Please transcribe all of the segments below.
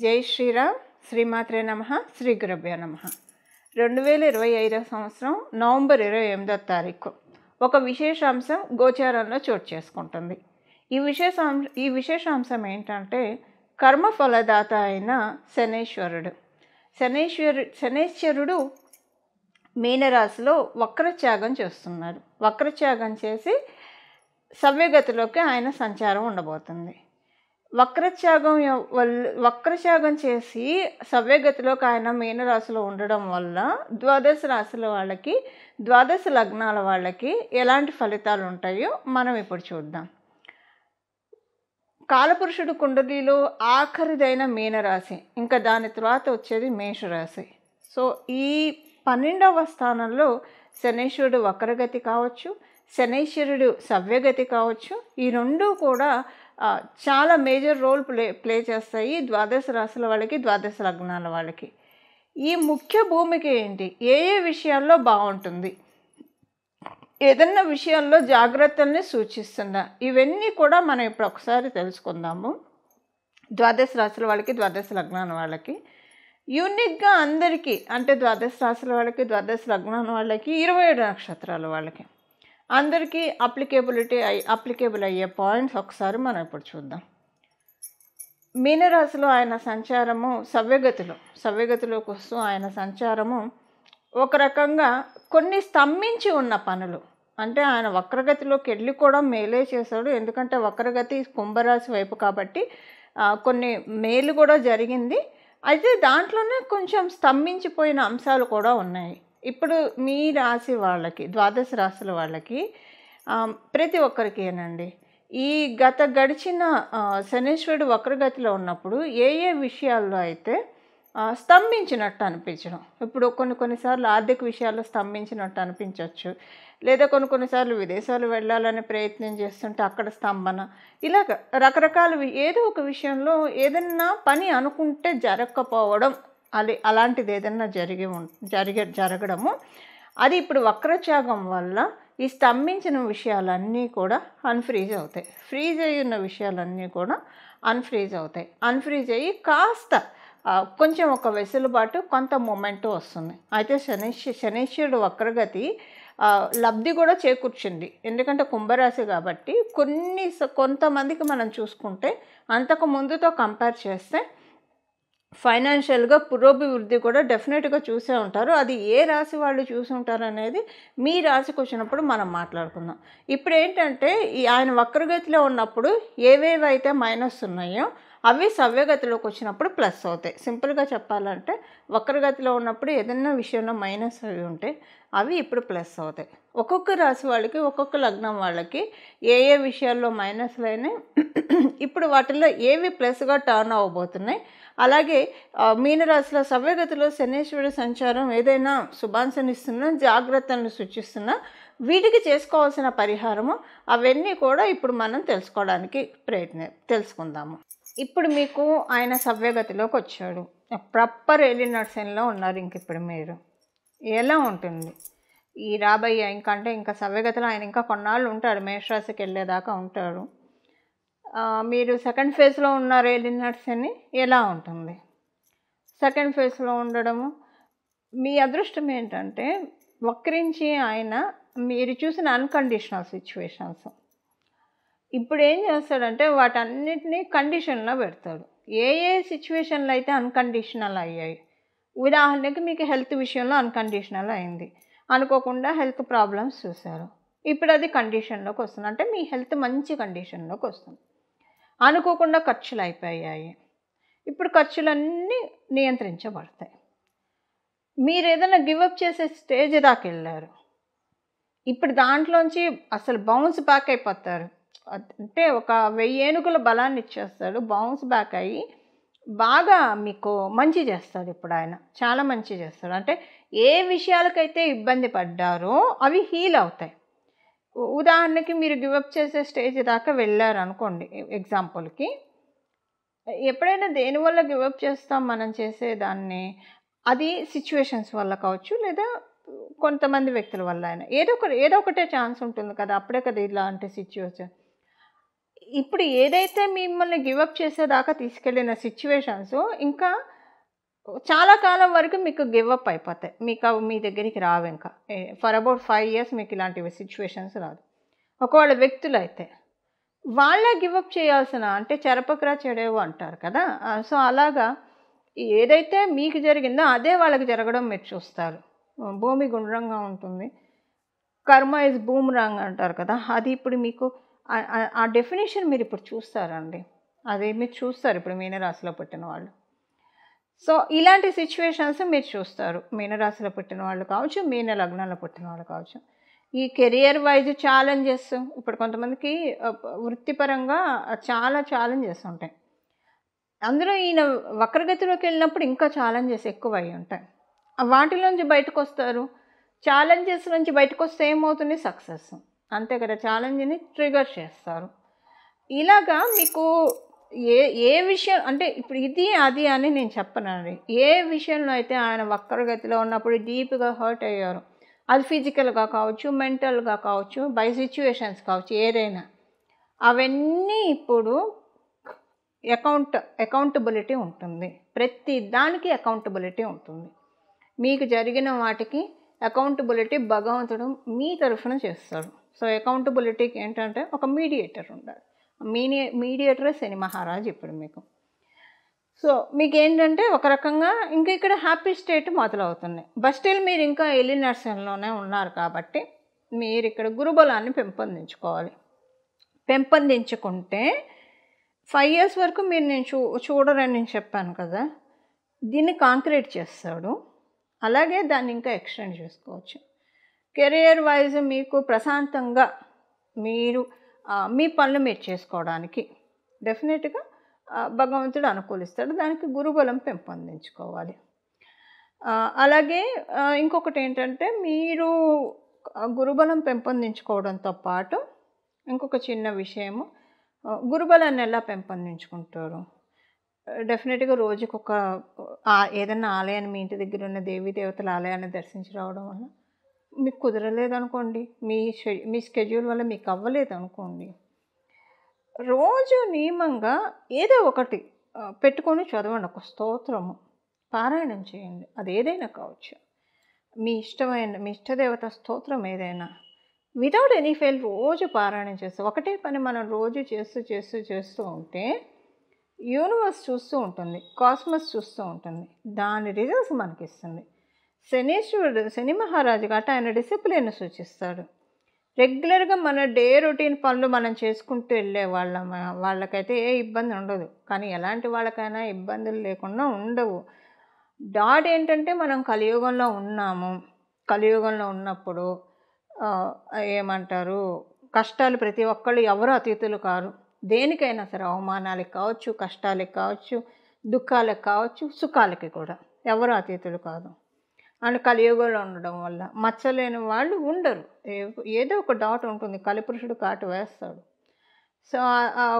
జై శ్రీరామ్. శ్రీమాత్రే నమః. శ్రీ గురుభ్యో నమః. 2025 సంవత్సరం నవంబర్ 28వ తారీఖు ఒక విశేషాంశం గోచారంలో చోటు చేసుకుంటుంది. ఈ విశేషాంశం ఏంటంటే కర్మఫలదాత అయిన శనేశ్వరుడు మీనరాశిలో వక్రత్యాగం చేస్తున్నారు. వక్రత్యాగం చేసి సవ్యగతిలోకి ఆయన సంచారం ఉండబోతుంది. వక్రత్యాగం చేసి సవ్యగతిలోకి ఆయన మీనరాశిలో ఉండడం వల్ల ద్వాదశ రాశుల వాళ్ళకి, ద్వాదశ లగ్నాల వాళ్ళకి ఎలాంటి ఫలితాలు ఉంటాయో మనం ఇప్పుడు చూద్దాం. కాలపురుషుడు కుండలిలో ఆఖరిదైన మీనరాశి, ఇంకా దాని తర్వాత వచ్చేది మేషరాశి. సో ఈ 12వ స్థానంలో శనేశ్వరుడు వక్రగతి కావచ్చు, శనేశ్వరుడు సవ్యగతి కావచ్చు. ఈ రెండూ కూడా చాలా మేజర్ రోల్ ప్లే చేస్తాయి ద్వాదశ రాశుల వాళ్ళకి, ద్వాదశ లగ్నాల వాళ్ళకి. ఈ ముఖ్య భూమిక ఏంటి, ఏ విషయాల్లో బాగుంటుంది, ఏదన్నా విషయాల్లో జాగ్రత్తల్ని సూచిస్తుందా, ఇవన్నీ కూడా మనం ఇప్పుడు ఒకసారి తెలుసుకుందాము. ద్వాదశ రాశుల వాళ్ళకి, ద్వాదశ లగ్నాల వాళ్ళకి యూనిక్గా అందరికీ, అంటే ద్వాదశ రాశుల వాళ్ళకి, ద్వాదశ లగ్నాల వాళ్ళకి, 27 నక్షత్రాల వాళ్ళకి అందరికీ అప్లికేబుల్ అయ్యే పాయింట్స్ ఒకసారి మనం ఇప్పుడు చూద్దాం. మీనరాశిలో ఆయన సంచారము సవ్యగతిలోకి వస్తూ ఆయన సంచారము ఒక రకంగా కొన్ని స్తంభించి ఉన్న పనులు, అంటే ఆయన వక్రగతిలోకి వెళ్ళి కూడా మేలే చేశాడు. ఎందుకంటే వక్రగతి కుంభరాశి వైపు కాబట్టి కొన్ని మేలు కూడా జరిగింది. అయితే దాంట్లోనే కొంచెం స్తంభించిపోయిన అంశాలు కూడా ఉన్నాయి. ఇప్పుడు మీ రాశి వాళ్ళకి, ద్వాదశ రాశుల వాళ్ళకి, ప్రతి ఒక్కరికేనండి ఈ గడిచిన శనీశ్వరుడు వక్రగతిలో ఉన్నప్పుడు ఏ విషయాల్లో అయితే స్తంభించినట్టు అనిపించడం. ఇప్పుడు కొన్నిసార్లు ఆర్థిక విషయాల్లో స్తంభించినట్టు అనిపించవచ్చు, లేదా కొన్నిసార్లు విదేశాలు వెళ్ళాలని ప్రయత్నం చేస్తుంటే అక్కడ స్తంభన, ఇలాగ రకరకాల ఏదో ఒక విషయంలో ఏదన్నా పని అనుకుంటే జరగకపోవడం, అలాంటిది ఏదన్నా జరగడము, అది ఇప్పుడు వక్రత్యాగం వల్ల ఈ స్తంభించిన విషయాలన్నీ కూడా అన్ఫ్రీజ్ అవుతాయి. ఫ్రీజ్ అయ్యి ఉన్న విషయాలన్నీ కూడా అన్ఫ్రీజ్ అవుతాయి. అన్ఫ్రీజ్ అయ్యి కాస్త కొంచెం ఒక వెసులుబాటు, కొంత మూమెంట్ వస్తుంది. అయితే శనీశ్వరుడు వక్రగతి లబ్ధి కూడా చేకూర్చింది. ఎందుకంటే కుంభరాశి కాబట్టి కొంతమందికి మనం చూసుకుంటే అంతకు ముందుతో కంపేర్ చేస్తే ఫైనాన్షియల్గా పురోభివృద్ధి కూడా డెఫినెట్గా చూసే ఉంటారు. అది ఏ రాశి వాళ్ళు చూసి ఉంటారు అనేది మీ రాశికి వచ్చినప్పుడు మనం మాట్లాడుకుందాం. ఇప్పుడు ఏంటంటే ఆయన వక్రగతిలో ఉన్నప్పుడు ఏవేవైతే మైనస్ ఉన్నాయో అవి సవ్యగతిలోకి వచ్చినప్పుడు ప్లస్ అవుతాయి. సింపుల్గా చెప్పాలంటే వక్రగతిలో ఉన్నప్పుడు ఏదైనా విషయంలో మైనస్ అవి ఉంటే అవి ఇప్పుడు ప్లస్ అవుతాయి. ఒక్కొక్క రాశి వాళ్ళకి, ఒక్కొక్క లగ్నం వాళ్ళకి ఏ విషయాల్లో మైనస్లు అయినాయి, ఇప్పుడు వాటిల్లో ఏవి ప్లస్గా టర్న్ అవ్వబోతున్నాయి. అలాగే మీనరాశిలో సవ్యగతిలో శనీశ్వరుడు సంచారం ఏదైనా శుభాంశనిస్తున్నా, జాగ్రత్తలను సూచిస్తున్నా, వీటికి చేసుకోవాల్సిన పరిహారము అవన్నీ కూడా ఇప్పుడు మనం తెలుసుకోవడానికి తెలుసుకుందాము. ఇప్పుడు మీకు ఆయన సవ్యగతిలోకి వచ్చాడు, ప్రాపర్ ఏలినాటి శనిలో ఉన్నారు. ఇంక ఇప్పుడు మీరు ఎలా ఉంటుంది ఈ రాబోయే, ఇంకా సవ్యగతిలో ఆయన ఇంకా కొన్నాళ్ళు ఉంటాడు, మేషరాశికి వెళ్ళేదాకా ఉంటాడు. మీరు సెకండ్ ఫేజ్లో ఉన్నారు, ఏలినాటి శని ఎలా ఉంటుంది? సెకండ్ ఫేజ్లో ఉండడము మీ అదృష్టం ఏంటంటే వక్రించి ఆయన మీరు చూసిన అన్కండిషనల్ సిచ్యువేషన్స్ ఇప్పుడు ఏం చేస్తాడంటే వాటన్నిటినీ కండిషన్లో పెడతాడు. ఏ సిచ్యువేషన్లో అయితే అన్కండిషనల్ అయ్యాయి, ఉదాహరణకి మీకు హెల్త్ విషయంలో అన్కండిషనల్ అయింది, అనుకోకుండా హెల్త్ ప్రాబ్లమ్స్ చూశారు. ఇప్పుడు అది కండిషన్లోకి వస్తుంది, అంటే మీ హెల్త్ మంచి కండిషన్లోకి వస్తుంది. అనుకోకుండా ఖర్చులు అయిపోయాయి, ఇప్పుడు ఖర్చులన్నీ నియంత్రించబడతాయి. మీరు ఏదైనా గివప్ చేసే స్టేజ్ దాకా వెళ్ళారు, ఇప్పుడు దాంట్లోంచి అసలు బౌన్స్ బ్యాక్ అయిపోతారు. అంటే ఒక 1000 ఏనుగుల బలాన్ని ఇచ్చేస్తాడు, బౌన్స్ బ్యాక్ అయ్యి బాగా మీకు మంచి చేస్తాడు. ఇప్పుడు ఆయన చాలా మంచి చేస్తాడు. అంటే ఏ విషయాలకైతే ఇబ్బంది పడ్డారో అవి హీల్ అవుతాయి. ఉదాహరణకి మీరు గివప్ చేసే స్టేజ్ దాకా వెళ్ళారు అనుకోండి, ఎగ్జాంపుల్కి. ఎప్పుడైనా దేనివల్ల గివప్ చేస్తాం మనం చేసేదాన్ని, అది సిచ్యువేషన్స్ వల్ల కావచ్చు, లేదా కొంతమంది వ్యక్తుల వల్ల అయినా ఏదో ఒకటే ఛాన్స్ ఉంటుంది కదా, అప్పుడే కదా ఇలాంటి సిచ్యువేషన్. ఇప్పుడు ఏదైతే మిమ్మల్ని గివప్ చేసేదాకా తీసుకెళ్ళిన సిచ్యువేషన్స్ ఇంకా చాలా కాలం వరకు మీకు గివప్ అయిపోతాయి. మీకు అవి మీ దగ్గరికి రావు ఇంకా. ఫర్ అబౌట్ 5 ఇయర్స్ మీకు ఇలాంటివి సిచ్యువేషన్స్ రాదు. ఒకవేళ వ్యక్తులైతే వాళ్ళే గివప్ చేయాల్సిన, అంటే చెరపకురా చెడేవు అంటారు కదా! సో, అలాగా ఏదైతే మీకు జరిగిందో అదే వాళ్ళకి జరగడం మీరు చూస్తారు. భూమి గుండ్రంగా ఉంటుంది. కర్మ ఈజ్ బూమరాంగ్ అంటారు కదా! అది ఇప్పుడు మీకు ఆ డెఫినిషన్ మీరిప్పుడు చూస్తారండి. అది మీరు చూస్తారు ఇప్పుడు మీనరాశిలో పుట్టిన వాళ్ళు. సో, ఇలాంటి సిచ్యువేషన్స్ మీరు చూస్తారు. మీనరాశిలో పుట్టిన వాళ్ళు కావచ్చు, మీన లగ్నంలో పుట్టిన వాళ్ళు కావచ్చు. ఈ కెరియర్ వైజ్ ఛాలెంజెస్ ఇప్పుడు కొంతమందికి వృత్తిపరంగా చాలా ఛాలెంజెస్ ఉంటాయి. అందులో ఈయన వక్రగతిలోకి వెళ్ళినప్పుడు ఇంకా ఛాలెంజెస్ ఎక్కువై ఉంటాయి. వాటిలోంచి బయటకొస్తారు. ఛాలెంజెస్ నుంచి బయటకొస్తే ఏమవుతుంది? సక్సెస్. అంతే కదా! ఛాలెంజ్ని ట్రిగర్ చేస్తారు. ఇలాగా మీకు ఏ ఏ విషయం అంటే ఇప్పుడు ఇది అది అని నేను చెప్పనండి. ఏ విషయంలో అయితే ఆయన వక్రగతిలో ఉన్నప్పుడు డీప్గా హర్ట్ అయ్యారు, అది ఫిజికల్గా కావచ్చు, మెంటల్గా కావచ్చు, బై సిచ్యువేషన్స్ కావచ్చు, ఏదైనా అవన్నీ ఇప్పుడు అకౌంటబిలిటీ ఉంటుంది. ప్రతి దానికి అకౌంటబిలిటీ ఉంటుంది. మీకు జరిగిన వాటికి అకౌంటబిలిటీ భగవంతుడు మీ తరఫున చేస్తాడు. సో, అకౌంటబిలిటీకి ఏంటంటే ఒక మీడియేటర్ ఉండాలి. మీడియేటరే శని మహారాజు ఇప్పుడు మీకు. సో, మీకేంటంటే ఒక రకంగా ఇంకా ఇక్కడ హ్యాపీ స్టేట్ మొదలవుతుంది. బట్ స్టిల్ మీరు ఇంకా ఎలినర్సన్లోనే ఉన్నారు కాబట్టి మీరు ఇక్కడ గురుబలాన్ని పెంపొందించుకోవాలి. పెంపొందించుకుంటే 5 ఇయర్స్ వరకు మీరు నేను చూడరని నేను చెప్పాను కదా! దీన్ని కాంక్రీట్ చేస్తాడు. అలాగే దాన్ని ఇంకా ఎక్స్టెండ్ చేసుకోవచ్చు. కెరియర్ వైజ్ మీకు ప్రశాంతంగా మీరు మీ పనులు మీరు చేసుకోవడానికి డెఫినెట్గా భగవంతుడు అనుకూలిస్తాడు. దానికి గురుబలం పెంపొందించుకోవాలి. అలాగే ఇంకొకటి ఏంటంటే మీరు గురుబలం పెంపొందించుకోవడంతో పాటు ఇంకొక చిన్న విషయము, గురుబలాన్ని ఎలా పెంపొందించుకుంటారు? డెఫినెట్గా రోజుకొక ఏదన్నా ఆలయాన్ని, మీ ఇంటి దగ్గర ఉన్న దేవీ దేవతల ఆలయాన్ని దర్శించి రావడం వల్ల మీకు కుదరలేదనుకోండి, మీ స్కెడ్యూల్ వల్ల మీకు అవ్వలేదనుకోండి, రోజు నియమంగా ఏదో ఒకటి పెట్టుకొని చదవండి. ఒక స్తోత్రము పారాయణం చేయండి. అది ఏదైనా కావచ్చు. మీ ఇష్టదేవత స్తోత్రం ఏదైనా వితౌట్ ఎనీ ఫెయిల్ రోజు పారాయణం చేస్తూ, ఒకటే పని మనం రోజు చేస్తూ ఉంటే యూనివర్స్ చూస్తూ ఉంటుంది, కాస్మస్ చూస్తూ ఉంటుంది. దాని రిజల్ట్స్ మనకి ఇస్తుంది. శని మహారాజు కాబట్టి ఆయన డిసిప్లిన్ సూచిస్తాడు. రెగ్యులర్గా మన డే రొటీన్ పనులు మనం చేసుకుంటూ వెళ్ళే వాళ్ళకైతే ఏ ఇబ్బంది ఉండదు. కానీ ఎలాంటి వాళ్ళకైనా ఇబ్బందులు లేకుండా ఉండవు. డాట్ ఏంటంటే మనం కలియుగంలో ఉన్నాము. కలియుగంలో ఉన్నప్పుడు ఏమంటారు, కష్టాలు ప్రతి ఒక్కళ్ళు ఎవరు అతీతులు కారు. దేనికైనా సరే, అవమానాలకు కావచ్చు, కష్టాలకు కావచ్చు, దుఃఖాలకు కావచ్చు, సుఖాలకి కూడా ఎవరు అతీతులు కాదు. అండ్ కలియుగంలో ఉండడం వల్ల మచ్చలేని వాళ్ళు ఉండరు. ఏదో ఒక డాట్ ఉంటుంది. కలిపురుషుడు కాటు వేస్తాడు. సో,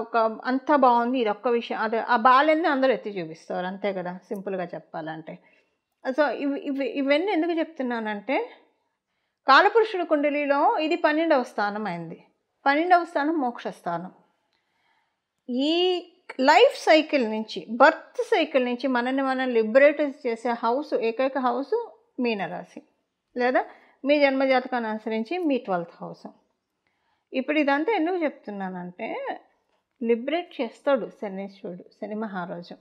ఒక అంతా బాగుంది, ఇది ఒక్క విషయం, అదే ఆ బాలేంది అందరూ ఎత్తి చూపిస్తారు. అంతే కదా, సింపుల్గా చెప్పాలంటే. సో, ఇవన్నీ ఎందుకు చెప్తున్నానంటే, కాలపురుషుడు కుండలిలో ఇది 12వ స్థానం అయింది. 12వ స్థానం మోక్షస్థానం. ఈ లైఫ్ సైకిల్ నుంచి, బర్త్ సైకిల్ నుంచి మనల్ని మనం లిబరేట్ చేసే ఏకైక హౌస్ మీనరాశి, లేదా మీ జన్మజాతకాన్ని అనుసరించి మీ 12th హౌస్. ఇప్పుడు ఇదంతా ఎందుకు చెప్తున్నానంటే, లిబరేట్ చేస్తాడు శనీశ్వరుడు, శని మహారాజు.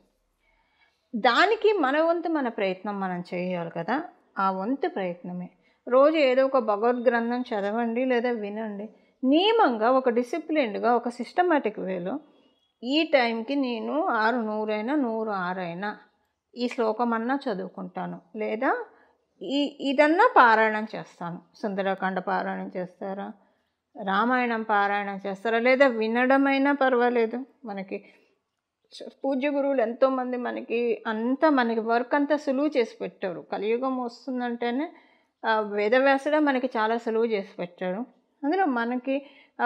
దానికి మన వంతు మన ప్రయత్నం మనం చేయాలి కదా. ఆ వంతు ప్రయత్నమే రోజు ఏదో ఒక భగవద్గ్రంథం చదవండి లేదా వినండి. నియమంగా, ఒక డిసిప్లిన్డ్గా, ఒక సిస్టమేటిక్ వేలో ఈ టైంకి నేను 6:100 అయినా 106 అయినా ఈ శ్లోకం అన్నా చదువుకుంటాను, లేదా ఇదన్నా పారాయణం చేస్తాను. సుందరకాండ పారాయణం చేస్తారా, రామాయణం పారాయణం చేస్తారా, లేదా వినడమైనా పర్వాలేదు. మనకి పూజ్య గురువులు ఎంతోమంది మనకి వర్క్ అంతా సులువు చేసి పెట్టారు. కలియుగం వస్తుందంటేనే వేదవ్యాసుడే మనకి చాలా సులువు చేసి పెట్టాడు. అందులో మనకి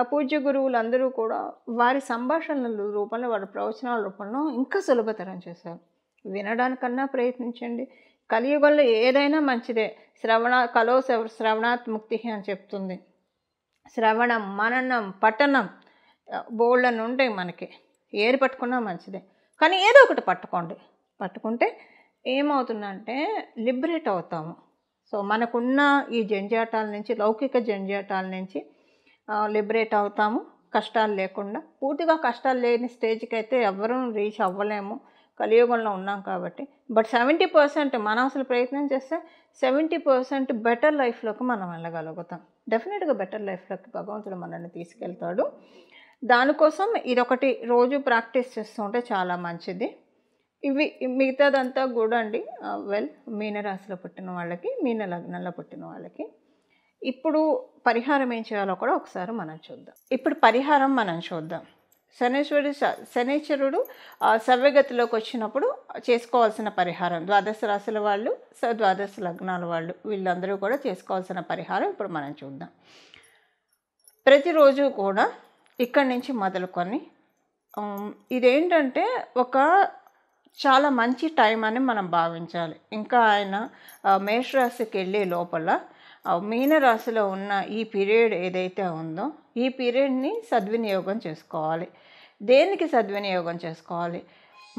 పూజ్య గురువులు అందరూ కూడా వారి సంభాషణల రూపంలో, వారి ప్రవచనాల రూపంలో ఇంకా సులభతరం చేశారు. వినడానికన్నా ప్రయత్నించండి. కలియుగంలో ఏదైనా మంచిదే. శ్రవణాత్ ముక్తి అని చెప్తుంది. శ్రవణం, మననం, పఠనం బోల్డ్ అని ఉంటాయి మనకి, ఏది పట్టుకున్నా మంచిదే. కానీ ఏదో ఒకటి పట్టుకోండి, పట్టుకుంటే ఏమవుతుందంటే లిబరేట్ అవుతాము. సో మనకున్న ఈ జంజాటాల నుంచి, లౌకిక జంజాటాల నుంచి లిబరేట్ అవుతాము, కష్టాలు లేకుండా. పూర్తిగా కష్టాలు లేని స్టేజ్కి అయితే ఎవ్వరూ రీచ్ అవ్వలేము, కలియుగంలో ఉన్నాం కాబట్టి. బట్ 70% మనం అసలు ప్రయత్నం చేస్తే 70% బెటర్ లైఫ్లోకి మనం వెళ్ళగలుగుతాం. డెఫినెట్గా బెటర్ లైఫ్లోకి భగవంతుడు మనల్ని తీసుకెళ్తాడు. దానికోసం ఇదొకటి రోజు ప్రాక్టీస్ చేస్తూ ఉంటే చాలా మంచిది. ఇవి మిగతాదంతా కూడా అండి మీనరాశిలో పుట్టిన వాళ్ళకి, మీన లగ్నంలో పుట్టిన వాళ్ళకి. ఇప్పుడు పరిహారం ఏం చేయాలో కూడా ఒకసారి మనం చూద్దాం. ఇప్పుడు పరిహారం మనం చూద్దాం. శనీశ్వరుడు సవ్యగతిలోకి వచ్చినప్పుడు చేసుకోవాల్సిన పరిహారం, ద్వాదశ రాశుల వాళ్ళు, ద్వాదశ లగ్నాల వాళ్ళు, వీళ్ళందరూ కూడా చేసుకోవాల్సిన పరిహారం ఇప్పుడు మనం చూద్దాం. ప్రతిరోజు కూడా ఇక్కడి నుంచి మొదలుకొని ఇదేంటంటే ఒక చాలా మంచి టైం అని మనం భావించాలి. ఇంకా ఆయన మేషరాశికి వెళ్ళే లోపల మీనరాశిలో ఉన్న ఈ పీరియడ్ ఏదైతే ఉందో ఈ పీరియడ్ని సద్వినియోగం చేసుకోవాలి. దేనికి సద్వినియోగం చేసుకోవాలి?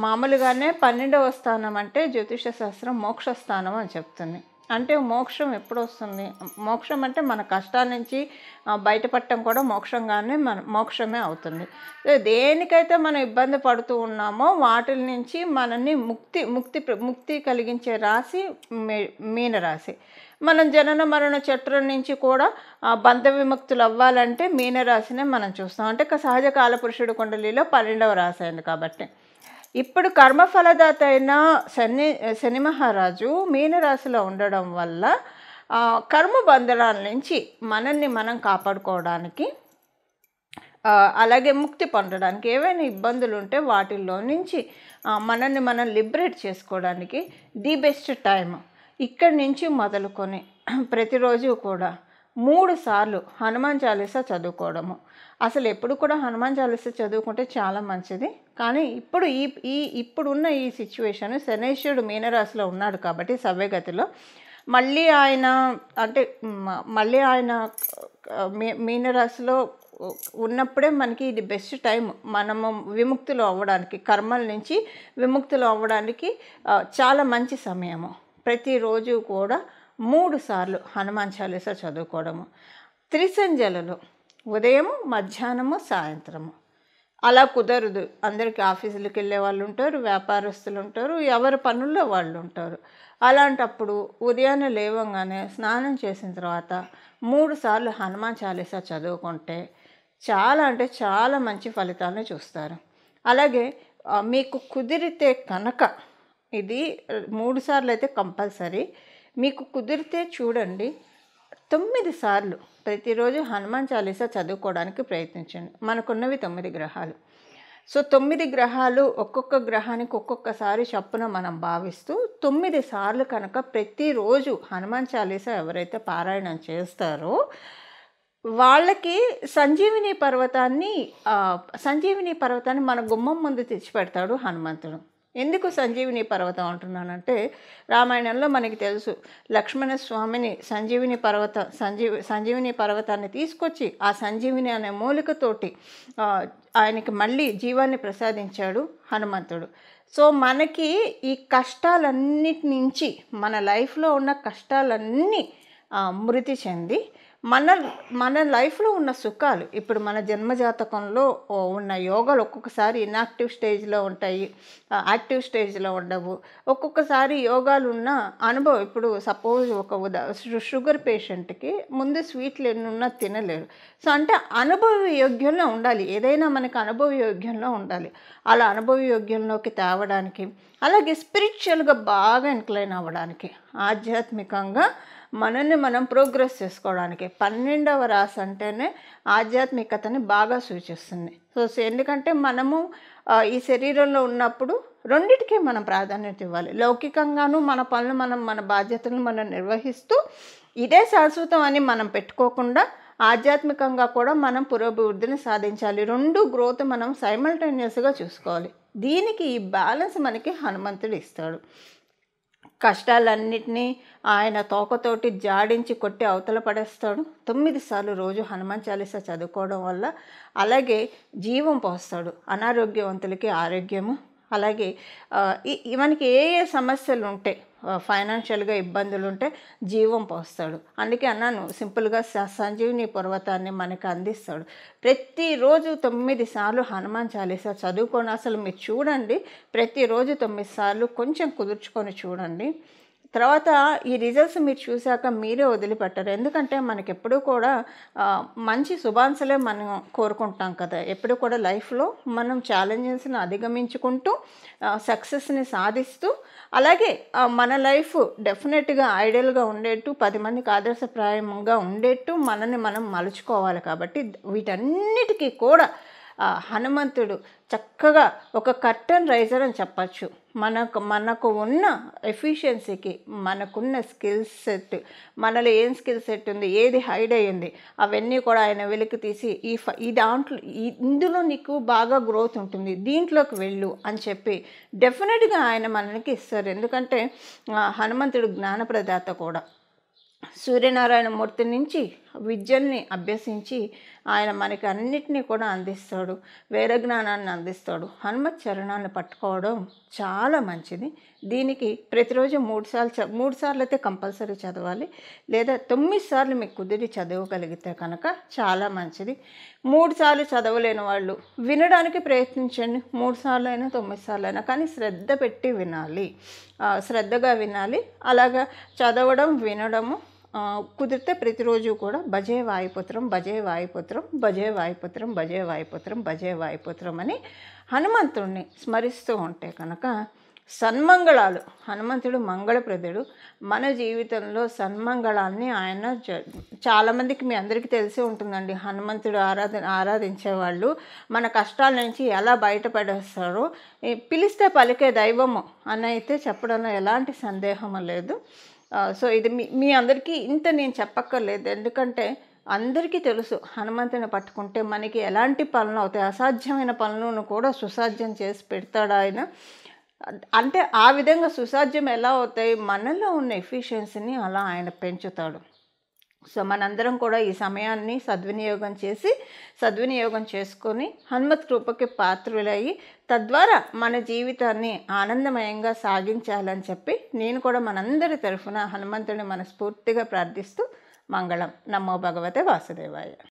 మామూలుగానే 12వ స్థానం అంటే జ్యోతిష శాస్త్రం మోక్ష స్థానం అని చెప్తుంది. అంటే మోక్షం ఎప్పుడు వస్తుంది? మోక్షం అంటే మన కష్టాల నుంచి బయటపడటం కూడా మోక్షంగానే మోక్షమే అవుతుంది. దేనికైతే మనం ఇబ్బంది పడుతూ ఉన్నామో వాటి నుంచి మనల్ని ముక్తి కలిగించే రాశి మీనరాశి. మనం జనన మరణ చట్రం నుంచి కూడా బంధ విముక్తులు అవ్వాలంటే మీనరాశినే మనం చూస్తాం. అంటే సహజ కాలపురుషుడు కుండలిలో 12వ రాశి అయింది కాబట్టి. ఇప్పుడు కర్మఫలదాత అయిన శని మహారాజు మీనరాశిలో ఉండడం వల్ల కర్మ బంధనాల నుంచి మనల్ని మనం కాపాడుకోవడానికి, అలాగే ముక్తి పొందడానికి, ఏవైనా ఇబ్బందులు ఉంటే వాటిల్లో నుంచి మనల్ని మనం లిబరేట్ చేసుకోవడానికి ది బెస్ట్ టైం. ఇక్కడి నుంచి మొదలుకొని ప్రతిరోజు కూడా 3 సార్లు హనుమాన్ చాలీసా చదువుకోవడము. అసలు ఎప్పుడు కూడా హనుమాన్ చాలీసా చదువుకుంటే చాలా మంచిది. కానీ ఇప్పుడున్న ఈ సిచ్యువేషన్, శనీశ్వరుడు మీనరాశిలో ఉన్నాడు కాబట్టి సవ్యగతిలో మళ్ళీ ఆయన మీనరాశిలో ఉన్నప్పుడే మనకి ఇది బెస్ట్ టైం. మనము విముక్తులు అవ్వడానికి, కర్మల నుంచి విముక్తులు అవ్వడానికి చాలా మంచి సమయము. ప్రతిరోజు కూడా 3 సార్లు హనుమాన్ చాలీసా చదువుకోవడము. త్రిసంధ్యలలో ఉదయం, మధ్యాహ్నము, సాయంత్రము. అలా కుదరదు, అందరికీ ఆఫీసులకు వెళ్ళే వాళ్ళు ఉంటారు, వ్యాపారస్తులు ఉంటారు, ఎవరి పనుల్లో వాళ్ళు ఉంటారు. అలాంటప్పుడు ఉదయాన్నే లేవగానే స్నానం చేసిన తర్వాత 3 సార్లు హనుమాన్ చాలీసా చదువుకుంటే చాలా అంటే చాలా మంచి ఫలితాలను చూస్తారు. అలాగే మీకు కుదిరితే కనుక ఇది 3 సార్లు అయితే కంపల్సరీ. మీకు కుదిరితే చూడండి 9 సార్లు ప్రతిరోజు హనుమాన్ చాలీసా చదువుకోవడానికి ప్రయత్నించండి. మనకున్నవి 9 గ్రహాలు. సో 9 గ్రహాలు ఒక్కొక్క గ్రహానికి ఒక్కొక్కసారి చప్పున మనం భావిస్తూ 9 సార్లు కనుక ప్రతిరోజు హనుమాన్ చాలీసా ఎవరైతే పారాయణం చేస్తారో వాళ్ళకి సంజీవిని పర్వతాన్ని మన గుమ్మం ముందు తెచ్చిపెడతాడు హనుమంతుడు. ఎందుకు సంజీవిని పర్వతం అంటున్నానంటే, రామాయణంలో మనకి తెలుసు, లక్ష్మణస్వామిని సంజీవిని పర్వతాన్ని తీసుకొచ్చి ఆ సంజీవిని అనే మూలికతోటి ఆయనకి మళ్ళీ జీవాన్ని ప్రసాదించాడు హనుమంతుడు. సో మనకి ఈ కష్టాలన్నిటి నుంచి, మన లైఫ్లో ఉన్న కష్టాలన్నీ మృతి చెంది మన లైఫ్లో ఉన్న సుఖాలు, ఇప్పుడు మన జన్మజాతకంలో ఉన్న యోగాలు ఒక్కొక్కసారి ఇన్యాక్టివ్ స్టేజ్లో ఉంటాయి, యాక్టివ్ స్టేజ్లో ఉండవు. ఒక్కొక్కసారి యోగాలు ఉన్న అనుభవం, ఇప్పుడు సపోజ్ షుగర్ పేషెంట్కి ముందు స్వీట్లు ఎన్ని ఉన్నా తినలేరు. సో అంటే అనుభవ యోగ్యంలో ఉండాలి, ఏదైనా మనకి అనుభవ యోగ్యంలో ఉండాలి. అలా అనుభవ యోగ్యంలోకి తేవడానికి, అలాగే స్పిరిచువల్గా బాగా ఇంక్లైన్ అవ్వడానికి, ఆధ్యాత్మికంగా మనల్ని మనం ప్రోగ్రెస్ చేసుకోవడానికి 12వ రాశి అంటేనే ఆధ్యాత్మికతని బాగా సూచిస్తుంది. సో ఎందుకంటే మనము ఈ శరీరంలో ఉన్నప్పుడు రెండిటికి మనం ప్రాధాన్యత ఇవ్వాలి. లౌకికంగాను మన పనులు మన బాధ్యతలను మనం నిర్వహిస్తూ ఇదే శాశ్వతం అని మనం పెట్టుకోకుండా ఆధ్యాత్మికంగా కూడా మనం పురోభివృద్ధిని సాధించాలి. 2 గ్రోత్ మనం సైమల్టేనియస్గా చూసుకోవాలి. దీనికి ఈ బ్యాలెన్స్ మనకి హనుమంతుడు ఇస్తాడు. కష్టాలన్నిటినీ ఆయన తోకతోటి జాడించి కొట్టి అవతల పడేస్తాడు. 9 సార్లు రోజు హనుమాన్ చాలీసా చదువుకోవడం వల్ల అలాగే జీవం పోస్తాడు. అనారోగ్యవంతులకి ఆరోగ్యము, అలాగే మనకి ఏ ఏ సమస్యలు ఉంటాయి, ఫైనాన్షియల్గా ఇబ్బందులు ఉంటే జీవం పోస్తాడు. అందుకే అన్నాను, సింపుల్గా సంజీవిని పర్వతాన్ని మనకు అందిస్తాడు. ప్రతిరోజు 9 సార్లు హనుమాన్ చాలీసా చదువుకొని అసలు మీరు చూడండి, ప్రతిరోజు 9 సార్లు కొంచెం కుదుర్చుకొని చూడండి. తర్వాత ఈ రిజల్ట్స్ మీరు చూశాక మీరే వదిలిపెట్టరు. ఎందుకంటే మనకెప్పుడూ కూడా మంచి శుభాంశలే మనం కోరుకుంటాం కదా. ఎప్పుడు కూడా లైఫ్లో మనం ఛాలెంజెస్ని అధిగమించుకుంటూ సక్సెస్ని సాధిస్తూ, అలాగే మన లైఫ్ డెఫినెట్గా ఐడియల్గా ఉండేట్టు, 10 మందికి ఆదర్శప్రాయంగా ఉండేట్టు మనల్ని మనం మలుచుకోవాలి. కాబట్టి వీటన్నిటికీ కూడా హనుమంతుడు చక్కగా ఒక కర్టన్ రైజర్ అని చెప్పచ్చు. మనకు ఉన్న ఎఫిషియన్సీకి, మనకున్న స్కిల్ సెట్, మనలో ఏం స్కిల్ సెట్ ఉంది, ఏది హైడ్ అయ్యింది, అవన్నీ కూడా ఆయన వెలికి తీసి ఈ దాంట్లో ఇందులో నీకు బాగా గ్రోత్ ఉంటుంది, దీంట్లోకి వెళ్ళు అని చెప్పి డెఫినెట్గా ఆయన మనకి ఇస్తారు. ఎందుకంటే హనుమంతుడు జ్ఞానప్రదాత కూడా. సూర్యనారాయణ మూర్తి నుంచి విద్యల్ని అభ్యసించి ఆయన మనకి అన్నిటినీ కూడా అందిస్తాడు, వేద జ్ఞానాన్ని అందిస్తాడు. హనుమత్ చరణాన్ని పట్టుకోవడం చాలా మంచిది. దీనికి ప్రతిరోజు 3 సార్లు అయితే కంపల్సరీ చదవాలి, లేదా 9 సార్లు మీకు కుదిరి చదవగలిగితే కనుక చాలా మంచిది. 3 సార్లు చదవలేని వాళ్ళు వినడానికి ప్రయత్నించండి. 3 సార్లు అయినా 9 సార్లు అయినా, కానీ శ్రద్ధ పెట్టి వినాలి, శ్రద్ధగా వినాలి. అలాగా చదవడం, వినడము కుదిరితే ప్రతిరోజు కూడా భజే వాయుపుత్రం, భజే వాయుపుత్రం, భజే వాయుపుత్రం, భజే వాయుపుత్రం, భజే వాయుపుత్రం అని హనుమంతుడిని స్మరిస్తూ ఉంటే కనుక సన్మంగళాలు. హనుమంతుడు మంగళప్రదుడు. మన జీవితంలో సన్మంగళాన్ని ఆయన చాలామందికి, మీ అందరికీ తెలిసి ఉంటుందండి, హనుమంతుడు ఆరాధించేవాళ్ళు మన కష్టాల నుంచి ఎలా బయటపడేస్తారో, పిలిస్తే పలికే దైవము అని అయితే చెప్పడంలో ఎలాంటి సందేహం లేదు. సో ఇది మీ అందరికీ ఇంత నేను చెప్పక్కర్లేదు. ఎందుకంటే అందరికీ తెలుసు, హనుమంతుని పట్టుకుంటే మనకి ఎలాంటి పనులు అవుతాయి, అసాధ్యమైన పనులను కూడా సుసాధ్యం చేసి పెడతాడు ఆయన. అంటే ఆ విధంగా సుసాధ్యం ఎలా అవుతాయి, మనలో ఉన్న ఎఫిషియన్సీని అలా ఆయన పెంచుతాడు. సో మనందరం కూడా ఈ సమయాన్ని సద్వినియోగం చేసుకొని హనుమత్ కృపకి పాత్రులయ్యి తద్వారా మన జీవితాన్ని ఆనందమయంగా సాగించాలని చెప్పి నేను కూడా మనందరి తరఫున హనుమంతుడిని మనస్ఫూర్తిగా ప్రార్థిస్తూ మంగళం. నమో భగవతే వాసుదేవాయ.